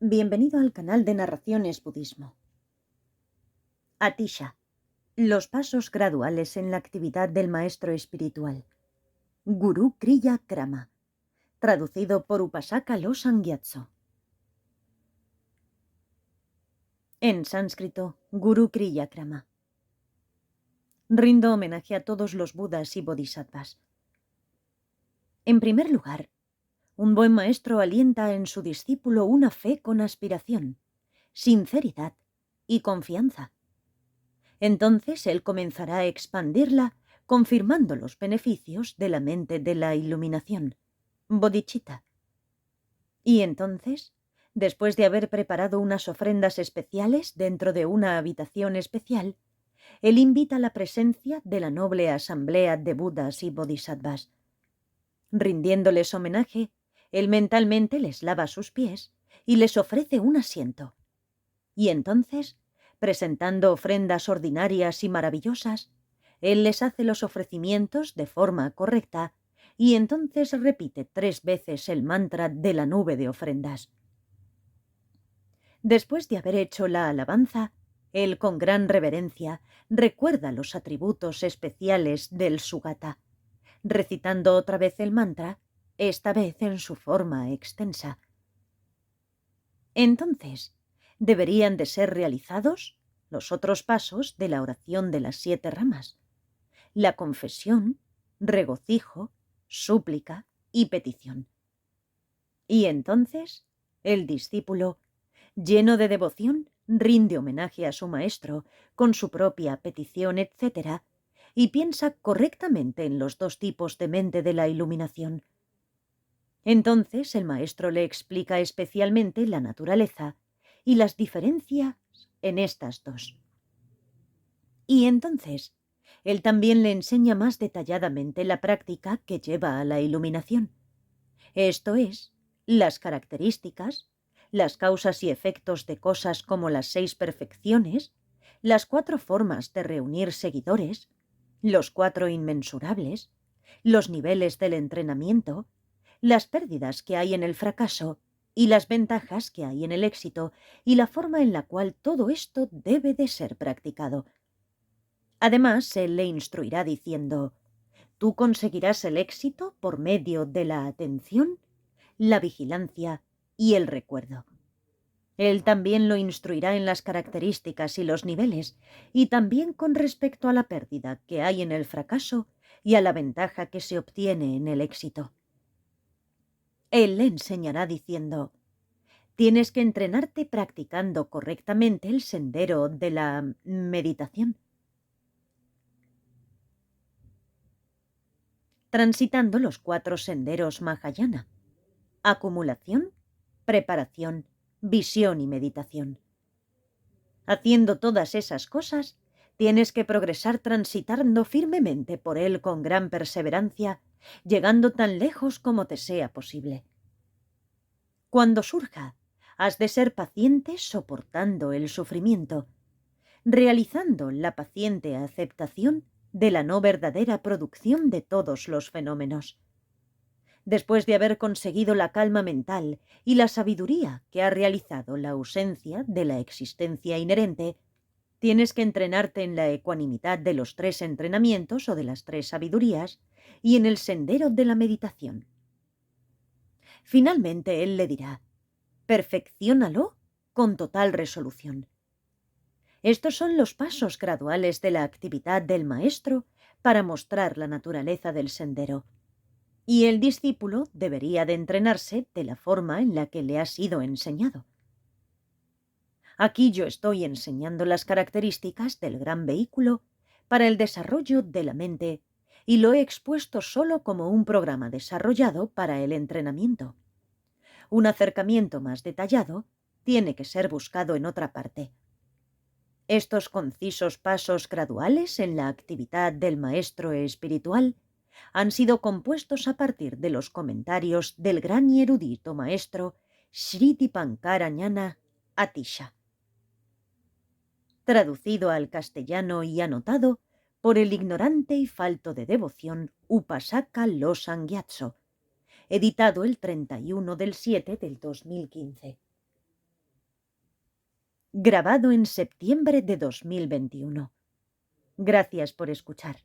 Bienvenido al canal de Narraciones Budismo. Atisha. Los pasos graduales en la actividad del maestro espiritual. Guru Kriya Krama. Traducido por Upasaka Losang Gyatso. En sánscrito, Guru Kriya Krama. Rindo homenaje a todos los Budas y Bodhisattvas. En primer lugar, un buen maestro alienta en su discípulo una fe con aspiración, sinceridad y confianza. Entonces él comenzará a expandirla, confirmando los beneficios de la mente de la iluminación, bodhicitta. Y entonces, después de haber preparado unas ofrendas especiales dentro de una habitación especial, él invita a la presencia de la noble asamblea de Budas y Bodhisattvas. Rindiéndoles homenaje, él mentalmente les lava sus pies y les ofrece un asiento. Y entonces, presentando ofrendas ordinarias y maravillosas, él les hace los ofrecimientos de forma correcta y entonces repite 3 veces el mantra de la nube de ofrendas. Después de haber hecho la alabanza, él con gran reverencia recuerda los atributos especiales del Sugata, recitando otra vez el mantra, esta vez en su forma extensa. Entonces, deberían de ser realizados los otros pasos de la oración de las 7 ramas: la confesión, regocijo, súplica y petición. Y entonces, el discípulo, lleno de devoción, rinde homenaje a su maestro con su propia petición, etc., y piensa correctamente en los 2 tipos de mente de la iluminación. Entonces el maestro le explica especialmente la naturaleza y las diferencias en estas 2. Y entonces, él también le enseña más detalladamente la práctica que lleva a la iluminación. Esto es, las características, las causas y efectos de cosas como las 6 perfecciones, las 4 formas de reunir seguidores, los 4 inmensurables, los niveles del entrenamiento, las pérdidas que hay en el fracaso y las ventajas que hay en el éxito, y la forma en la cual todo esto debe de ser practicado. Además, él le instruirá diciendo: tú conseguirás el éxito por medio de la atención, la vigilancia y el recuerdo. Él también lo instruirá en las características y los niveles, y también con respecto a la pérdida que hay en el fracaso y a la ventaja que se obtiene en el éxito. Él le enseñará diciendo: tienes que entrenarte practicando correctamente el sendero de la meditación, transitando los 4 senderos Mahayana: acumulación, preparación, visión y meditación. Haciendo todas esas cosas, tienes que progresar transitando firmemente por él con gran perseverancia, llegando tan lejos como te sea posible. Cuando surja, has de ser paciente soportando el sufrimiento, realizando la paciente aceptación de la no verdadera producción de todos los fenómenos. Después de haber conseguido la calma mental y la sabiduría que ha realizado la ausencia de la existencia inherente, tienes que entrenarte en la ecuanimidad de los 3 entrenamientos o de las 3 sabidurías y en el sendero de la meditación. Finalmente él le dirá: perfecciónalo con total resolución. Estos son los pasos graduales de la actividad del maestro para mostrar la naturaleza del sendero. Y el discípulo debería de entrenarse de la forma en la que le ha sido enseñado. Aquí yo estoy enseñando las características del gran vehículo para el desarrollo de la mente y lo he expuesto solo como un programa desarrollado para el entrenamiento. Un acercamiento más detallado tiene que ser buscado en otra parte. Estos concisos pasos graduales en la actividad del maestro espiritual han sido compuestos a partir de los comentarios del gran y erudito maestro Sri Dipankara Ñana Atisha, traducido al castellano y anotado por el ignorante y falto de devoción Upasaka Losang Gyatso, editado el 31/7/2015. grabado en septiembre de 2021. Gracias por escuchar.